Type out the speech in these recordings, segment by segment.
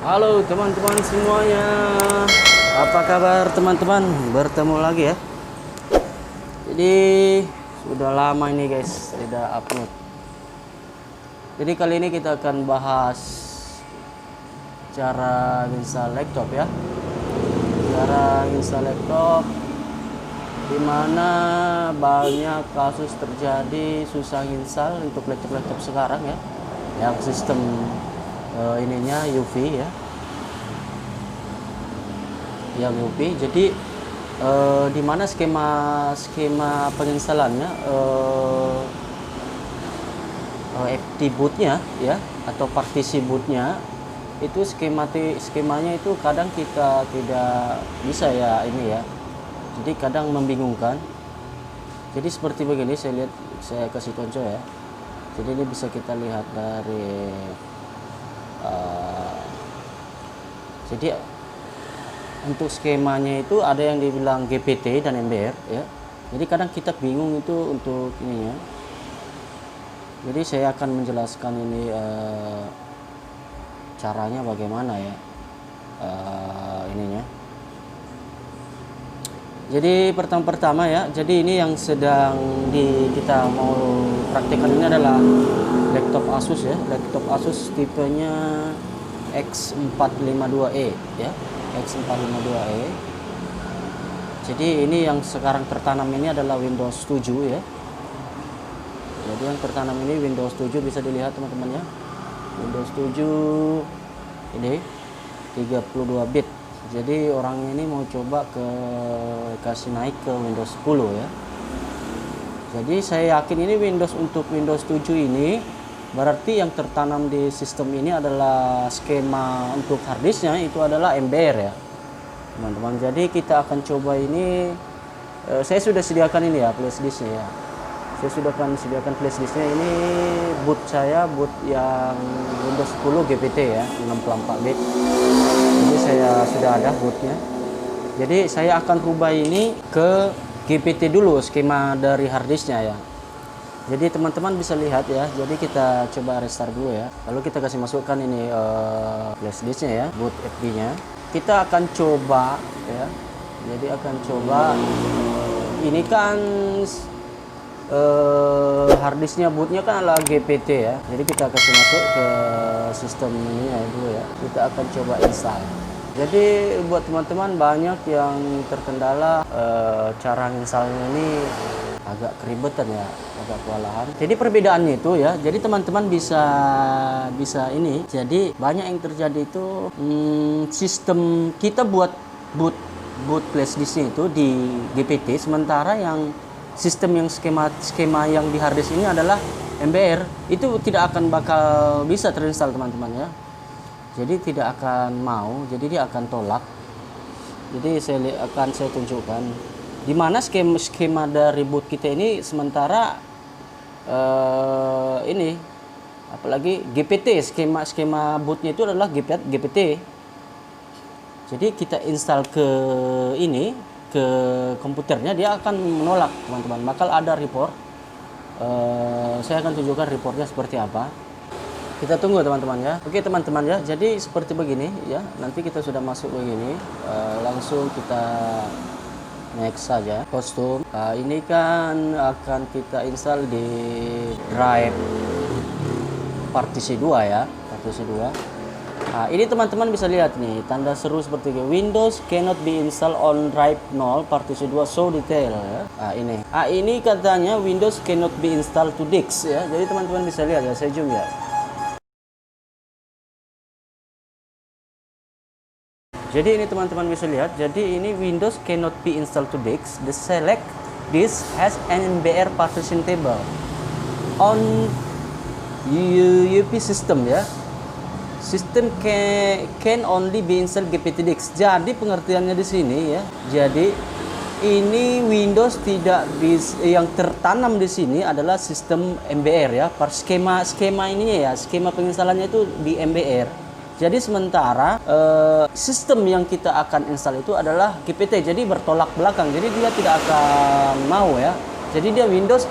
Halo teman-teman semuanya. Apa kabar teman-teman? Bertemu lagi ya. Jadi sudah lama ini guys tidak upload. Jadi kali ini kita akan bahas cara install laptop ya. Cara install laptop dimana banyak kasus terjadi susah install untuk laptop-laptop sekarang ya. Yang sistem ininya UV ya, yang UV. Jadi di mana skema penginstalannya, FT bootnya ya, atau partisi bootnya itu skemanya itu kadang kita tidak bisa ya ini ya. Jadi kadang membingungkan. Jadi seperti begini, saya kasih contoh ya. Jadi ini bisa kita lihat dari jadi untuk skemanya itu ada yang dibilang GPT dan MBR ya. Jadi kadang kita bingung itu untuk ininya. Jadi saya akan menjelaskan ini caranya bagaimana ya ininya. Jadi pertama ya, jadi ini yang sedang kita mau praktekkan ini adalah laptop Asus ya, laptop Asus tipenya X452E ya, X452E. Jadi ini yang sekarang tertanam ini adalah Windows 7 ya. Jadi yang tertanam ini Windows 7, bisa dilihat teman-teman ya. Windows 7 ini 32 bit. Jadi orang ini mau coba kasih naik ke Windows 10 ya. Jadi saya yakin ini untuk Windows 7 ini berarti yang tertanam di sistem ini adalah skema untuk harddisknya itu adalah MBR ya teman-teman. Jadi kita akan coba ini, saya sudah sediakan ini ya flashdisknya ya. Saya sudah sediakan flashdisknya ini, boot yang Windows 10 GPT ya, 64 bit. Jadi saya sudah ada bootnya. Jadi saya akan rubah ini ke GPT dulu skema dari harddisknya ya. Jadi teman-teman bisa lihat ya. Jadi kita coba restart dulu ya. Lalu kita kasih masukkan ini flashdisknya ya, boot FB-nya. Kita akan coba ya. Jadi akan coba ini kan harddisknya bootnya kan adalah GPT ya. Jadi kita kasih masuk ke sistem ini ya dulu ya. Kita akan coba install. Jadi buat teman-teman banyak yang terkendala cara installnya ini agak keribetan ya, agak kewalahan. Jadi perbedaannya itu ya. Jadi teman-teman bisa ini. Jadi banyak yang terjadi itu sistem kita buat boot flashdisknya itu di GPT, sementara yang sistem yang skema yang di harddisk ini adalah MBR, itu tidak akan bakal bisa terinstall teman-teman ya. Jadi tidak akan mau, jadi dia akan tolak. Jadi saya tunjukkan di mana skema dari boot kita ini, sementara ini apalagi GPT, skema bootnya itu adalah GPT. Jadi kita install ke komputernya, dia akan menolak teman-teman. Bakal ada report. Saya akan tunjukkan reportnya seperti apa. Kita tunggu teman-teman ya. Oke teman-teman ya. Jadi seperti begini ya. Nanti kita sudah masuk begini. Langsung kita next saja. Kostum. Ini kan akan kita install di drive partisi 2 ya. Partisi 2. Nah, ini teman-teman bisa lihat nih, tanda seru seperti ini. Windows cannot be installed on drive 0 partisi 2 show detail ya. Ini katanya Windows cannot be installed to disk ya. Jadi teman-teman bisa lihat ya, saya zoom ya. Jadi ini teman-teman bisa lihat. Jadi ini Windows cannot be installed to disk. The select disk has an MBR partition table on UEFI system ya. System can only be installed GPT disk. Jadi pengertiannya di sini ya. Jadi ini Windows tidak bisa, yang tertanam di sini adalah sistem MBR ya. Skema ini ya, skema penginstalannya itu di MBR. Jadi sementara sistem yang kita akan install itu adalah GPT. Jadi bertolak belakang. Jadi dia tidak akan mau ya. Jadi dia Windows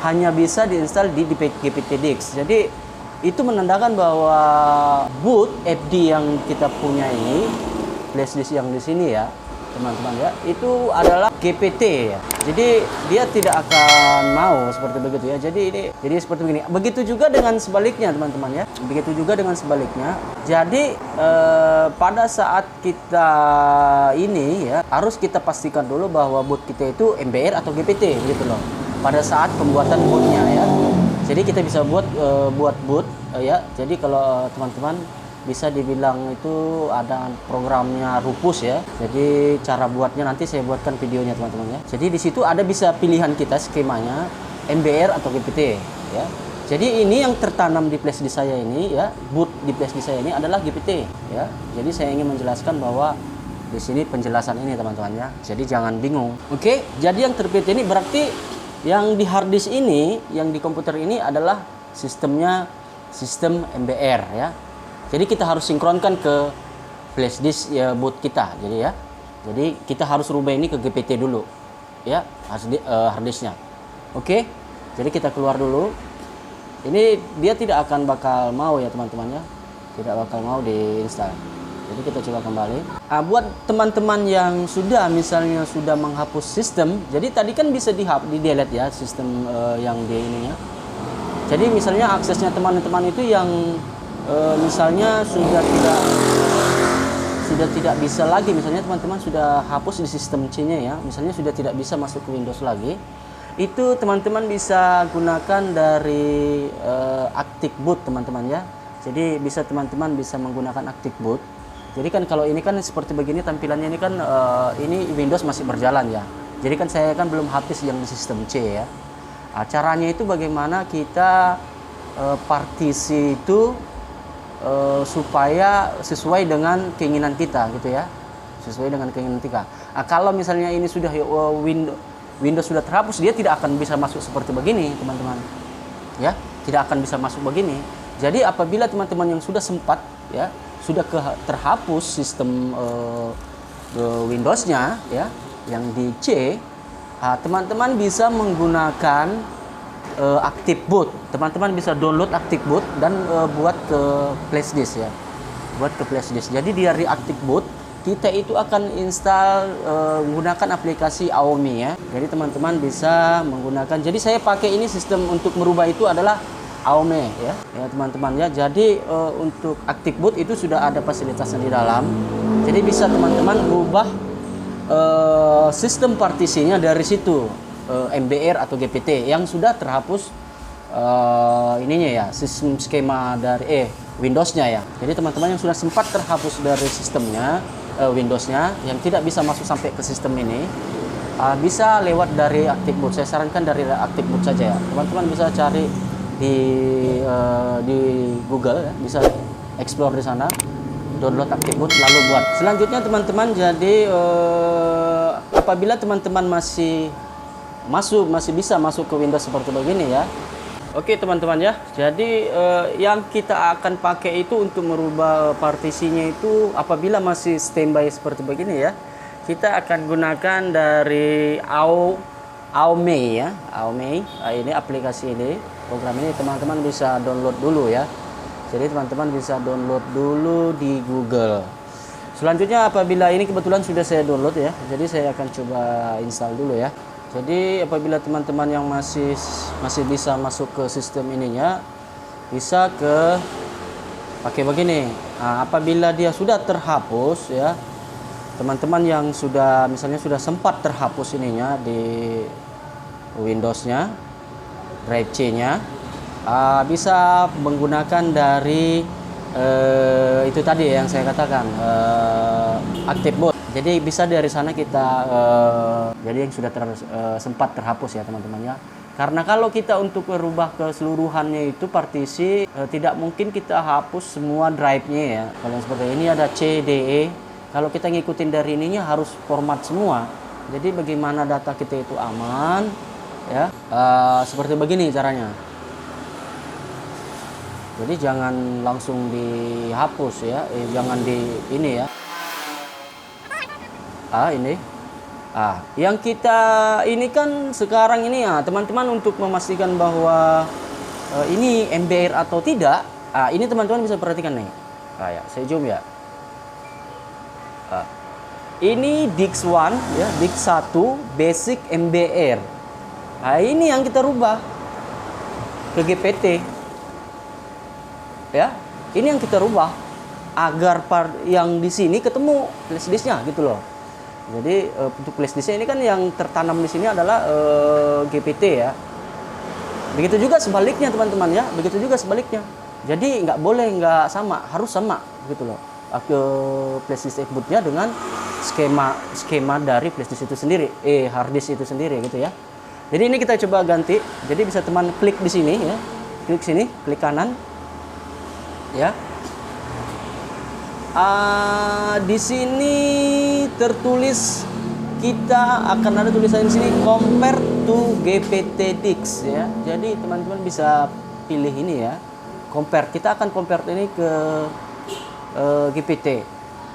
hanya bisa diinstal di GPT disk. Jadi itu menandakan bahwa boot boot FD yang kita punya ini, flash disk yang di sini ya teman-teman ya, itu adalah GPT ya. Jadi dia tidak akan mau seperti begitu ya. Jadi seperti begini. Begitu juga dengan sebaliknya teman-teman ya. Begitu juga dengan sebaliknya. Jadi pada saat kita ini ya, harus kita pastikan dulu bahwa boot kita itu MBR atau GPT gitu loh. Pada saat pembuatan bootnya ya. Jadi kita bisa buat boot ya. Jadi kalau teman-teman bisa dibilang itu ada programnya Rufus ya. Jadi cara buatnya nanti saya buatkan videonya teman-teman ya. Jadi di situ ada bisa pilihan kita skemanya MBR atau GPT ya. Jadi ini yang tertanam di flash disk saya ini ya, boot di flash disk saya ini adalah GPT ya. Jadi saya ingin menjelaskan bahwa di sini penjelasan ini teman-teman ya. Jadi jangan bingung. Oke, jadi yang terpilih ini berarti yang di hard disk ini, yang di komputer ini adalah sistem MBR ya. Jadi kita harus sinkronkan ke flash disk ya, boot kita. Jadi kita harus rubah ini ke GPT dulu ya, hard disknya. Oke. Jadi kita keluar dulu. Ini dia tidak akan bakal mau ya teman-teman ya. Tidak bakal mau diinstal. Jadi kita coba kembali. Buat teman-teman yang misalnya sudah menghapus sistem, jadi tadi kan bisa di delete ya sistem yang di ininya. Jadi misalnya aksesnya teman-teman itu yang misalnya sudah tidak bisa lagi, misalnya teman-teman sudah hapus di sistem C-nya ya, misalnya sudah tidak bisa masuk ke Windows lagi, itu teman-teman bisa gunakan dari Active Boot teman-teman ya. Jadi teman-teman bisa menggunakan Active Boot. Jadi kan kalau ini kan seperti begini tampilannya, ini kan ini Windows masih berjalan ya. Jadi kan saya kan belum hapus yang di sistem C ya. Caranya itu bagaimana kita partisi itu supaya sesuai dengan keinginan kita gitu ya, sesuai dengan keinginan kita. Kalau misalnya ini sudah Windows sudah terhapus, dia tidak akan bisa masuk seperti begini teman-teman ya, tidak akan bisa masuk begini. Jadi apabila teman-teman yang sudah sempat ya, sudah terhapus sistem Windowsnya ya, yang di C, teman-teman bisa menggunakan Active Boot. Teman-teman bisa download Active Boot dan buat ke flash disk ya. Buat ke flash disk. Jadi dari Active Boot kita itu akan install menggunakan aplikasi AOMI ya. Jadi teman-teman bisa menggunakan. Jadi saya pakai ini sistem untuk merubah itu adalah AOMI ya. Ya teman-teman ya. Jadi untuk Active Boot itu sudah ada fasilitasnya di dalam. Jadi bisa teman-teman ubah sistem partisinya dari situ. MBR atau GPT yang sudah terhapus ininya ya, sistem skema dari Windowsnya ya. Jadi teman-teman yang sudah sempat terhapus dari sistemnya Windowsnya, yang tidak bisa masuk sampai ke sistem ini, bisa lewat dari Active Boot. Saya sarankan dari Active Boot saja ya. Teman-teman bisa cari di Google ya, bisa explore di sana, download Active Boot lalu buat. Selanjutnya teman-teman, jadi apabila teman-teman masih bisa masuk ke Windows seperti begini ya. Oke teman-teman ya. Jadi yang kita akan pakai itu untuk merubah partisinya itu apabila masih standby seperti begini ya. Kita akan gunakan dari AOMI ya. AOMI. Ini aplikasi ini, program ini teman-teman bisa download dulu ya. Jadi teman-teman bisa download dulu di Google. Selanjutnya apabila ini kebetulan sudah saya download ya. Jadi saya akan coba install dulu ya. Jadi apabila teman-teman yang masih bisa masuk ke sistem ininya, bisa pakai begini. Apabila dia sudah terhapus ya, teman-teman yang misalnya sudah sempat terhapus ininya di Windowsnya, drive C-nya, bisa menggunakan dari itu tadi yang saya katakan Active Boot. Jadi bisa dari sana kita jadi yang sudah sempat terhapus ya teman-teman ya. Karena kalau kita untuk merubah keseluruhannya itu partisi, tidak mungkin kita hapus semua drive-nya ya. Kalau seperti ini ada C, D, E. Kalau kita ngikutin dari ininya harus format semua. Jadi bagaimana data kita itu aman ya. Seperti begini caranya. Jadi jangan langsung dihapus ya, jangan ini ya. Ini. Yang kita ini kan sekarang ini ya, teman-teman untuk memastikan bahwa ini MBR atau tidak, ini teman-teman bisa perhatikan nih. Ya, saya zoom ya. Ini DIX1 ya, DIX1 Basic MBR. Nah, ini yang kita rubah ke GPT. Ya, ini yang kita rubah agar yang di sini ketemu flash disknya gitu loh. Jadi untuk flash disknya ini kan yang tertanam di sini adalah GPT ya. Begitu juga sebaliknya teman-teman ya, begitu juga sebaliknya. Jadi nggak boleh nggak sama, harus sama gitu loh. Ke flash disk inputnya dengan skema dari flash disk itu sendiri, hard disk itu sendiri gitu ya. Jadi ini kita coba ganti. Jadi bisa teman klik di sini ya, klik sini, klik kanan, ya. Di sini tertulis kita akan ada tulisan di sini compare to GPT-DIX ya. Jadi teman-teman bisa pilih ini ya, compare. Kita akan compare ini ke GPT.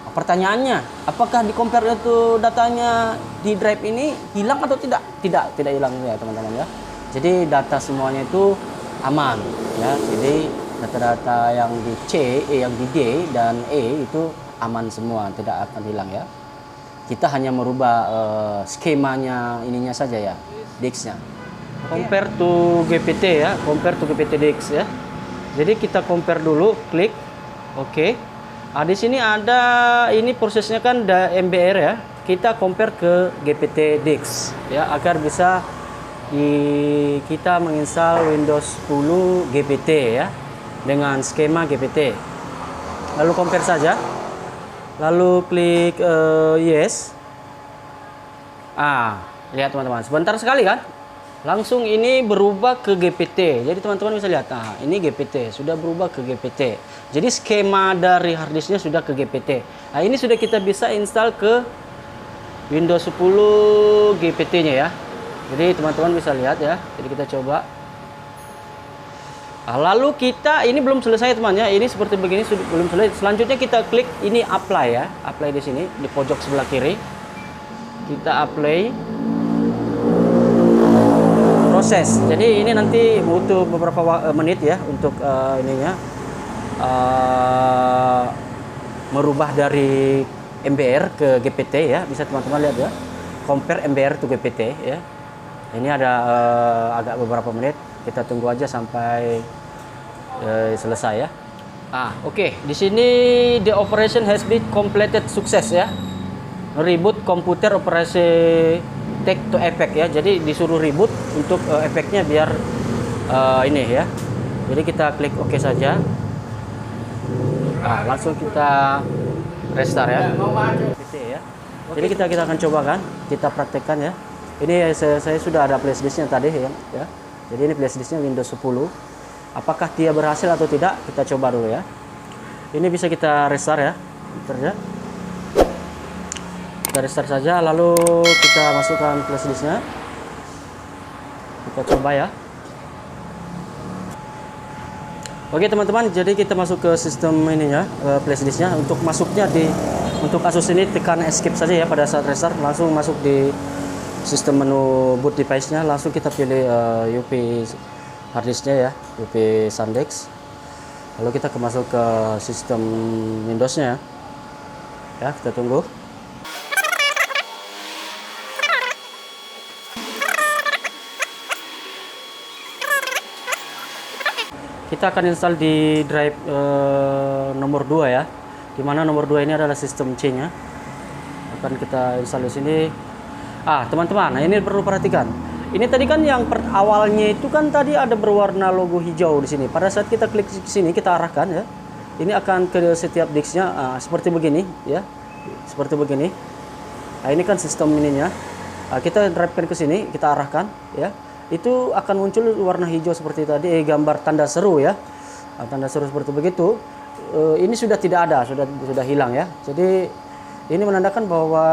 Pertanyaannya, apakah di compare itu datanya di drive ini hilang atau tidak? Tidak hilang ya teman-teman ya. Jadi data semuanya itu aman ya. Jadi data-data yang di C, yang di D dan E itu aman semua, tidak akan hilang ya. Kita hanya merubah skemanya ininya saja ya, DIX-nya. Compare to GPT ya, compare to GPT DIX ya. Jadi kita compare dulu, klik, oke. Di sini ada ini prosesnya kan MBR ya. Kita compare ke GPT DIX ya agar bisa kita menginstal Windows 10 GPT ya dengan skema GPT. Lalu compare saja. Lalu klik yes. Lihat teman-teman, sebentar sekali kan? Langsung ini berubah ke GPT. Jadi teman-teman bisa lihat, ini GPT sudah berubah ke GPT. Jadi skema dari harddisknya sudah ke GPT. Nah, ini sudah kita bisa install ke Windows 10 GPT-nya ya. Jadi teman-teman bisa lihat ya. Jadi kita coba. Lalu kita ini belum selesai teman ya. Ini seperti begini belum selesai. Selanjutnya kita klik ini apply ya. Apply di sini di pojok sebelah kiri. Kita apply. Proses. Jadi ini nanti butuh beberapa menit ya untuk ininya merubah dari MBR ke GPT ya. Bisa teman-teman lihat ya. Compare MBR to GPT ya. Ini ada agak beberapa menit. Kita tunggu aja sampai selesai ya. Oke. Di sini the operation has been completed sukses ya. Reboot komputer operasi take to effect ya. Jadi disuruh reboot untuk efeknya biar ini ya. Jadi kita klik OK saja. Langsung kita restart ya. Jadi kita akan coba kan, kita praktekkan ya. Ini saya sudah ada flash disknya tadi ya. Jadi ini flash disknya Windows 10. Apakah dia berhasil atau tidak? Kita coba dulu ya. Ini bisa kita restart ya. Kita restart saja, lalu kita masukkan flash disknya. Kita coba ya. Oke teman-teman, jadi kita masuk ke sistem ini ya, flash disknya. Untuk masuknya untuk kasus ini tekan escape saja ya pada saat restart, langsung masuk di sistem menu boot device-nya, langsung kita pilih UP harddisknya ya, UP SanDisk. Lalu kita masuk ke sistem Windows-nya ya. Kita tunggu. Kita akan install di drive nomor 2 ya. Dimana nomor 2 ini adalah sistem C-nya. Akan kita install di sini. Teman-teman, ini perlu perhatikan. Ini tadi kan yang awalnya itu kan tadi ada berwarna logo hijau di sini. Pada saat kita klik di sini, kita arahkan ya. Ini akan ke setiap disknya seperti begini ya. Seperti begini. Ini kan sistem ininya. Kita drivekan ke sini, kita arahkan ya. Itu akan muncul warna hijau seperti tadi, gambar tanda seru ya. Tanda seru seperti begitu. Ini sudah tidak ada, sudah hilang ya. Jadi ini menandakan bahwa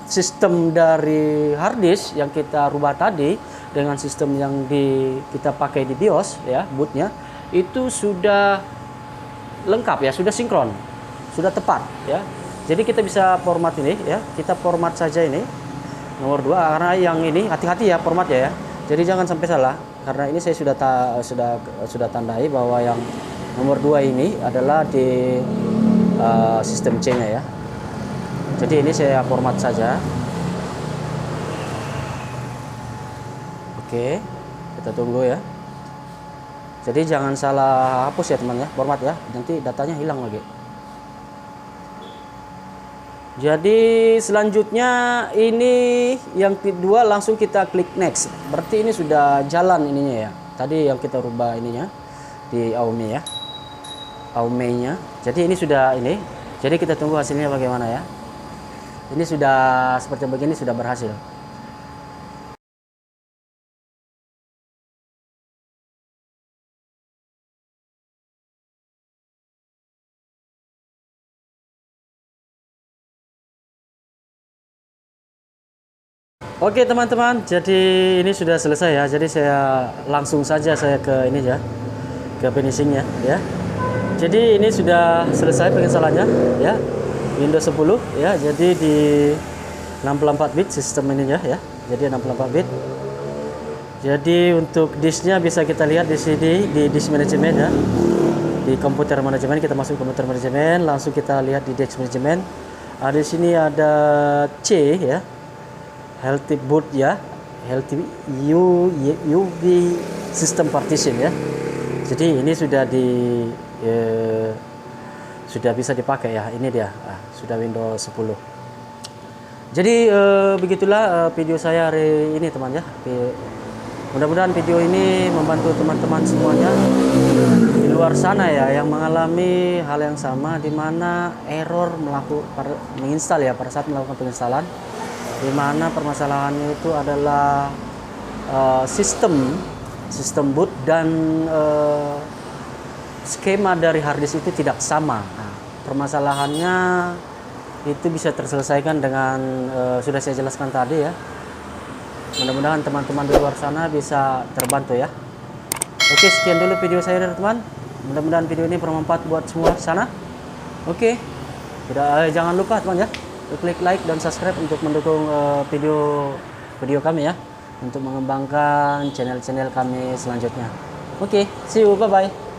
sistem dari harddisk yang kita rubah tadi dengan sistem yang kita pakai di BIOS ya, bootnya itu sudah lengkap ya, sudah sinkron, sudah tepat ya. Jadi kita bisa format ini ya, kita format saja ini nomor 2, karena yang ini hati-hati ya format ya. Jadi jangan sampai salah, karena ini saya sudah tandai bahwa yang Nomor 2 ini adalah di sistem C-nya ya. Jadi ini saya format saja. Oke, kita tunggu ya. Jadi jangan salah hapus ya teman ya, format ya, nanti datanya hilang lagi. Jadi selanjutnya ini yang kedua, langsung kita klik next. Berarti ini sudah jalan ininya ya. Tadi yang kita rubah ininya di AUME ya, AUME-nya. Jadi ini sudah ini. Jadi kita tunggu hasilnya bagaimana ya. Ini sudah seperti begini, sudah berhasil. Oke teman-teman, jadi ini sudah selesai ya. Jadi saya langsung saja saya ke ini ya, ke finishingnya ya. Jadi ini sudah selesai penginstalannya ya, Windows 10 ya. Jadi di 64 bit sistem ininya ya. Jadi 64 bit. Jadi untuk disknya bisa kita lihat di sini di disk manajemen ya. Di komputer manajemen, kita masuk komputer manajemen, langsung kita lihat di disk manajemen. Di sini ada C ya. Healthy boot ya, healthy UV system partition ya. Jadi ini sudah sudah bisa dipakai ya. Ini dia, sudah Windows 10. Jadi begitulah video saya hari ini teman ya. Mudah-mudahan video ini membantu teman-teman semuanya di luar sana ya, yang mengalami hal yang sama, di mana error menginstal ya pada saat melakukan penginstalan. Di mana permasalahannya itu adalah sistem boot dan skema dari harddisk itu tidak sama. Nah, permasalahannya itu bisa terselesaikan dengan sudah saya jelaskan tadi ya. Mudah-mudahan teman-teman di luar sana bisa terbantu ya. Oke, sekian dulu video saya dari teman. Mudah-mudahan video ini bermanfaat buat semua sana. Oke, jangan lupa teman ya, klik like dan subscribe untuk mendukung video kami ya, untuk mengembangkan channel-channel kami selanjutnya. Oke, see you, bye bye.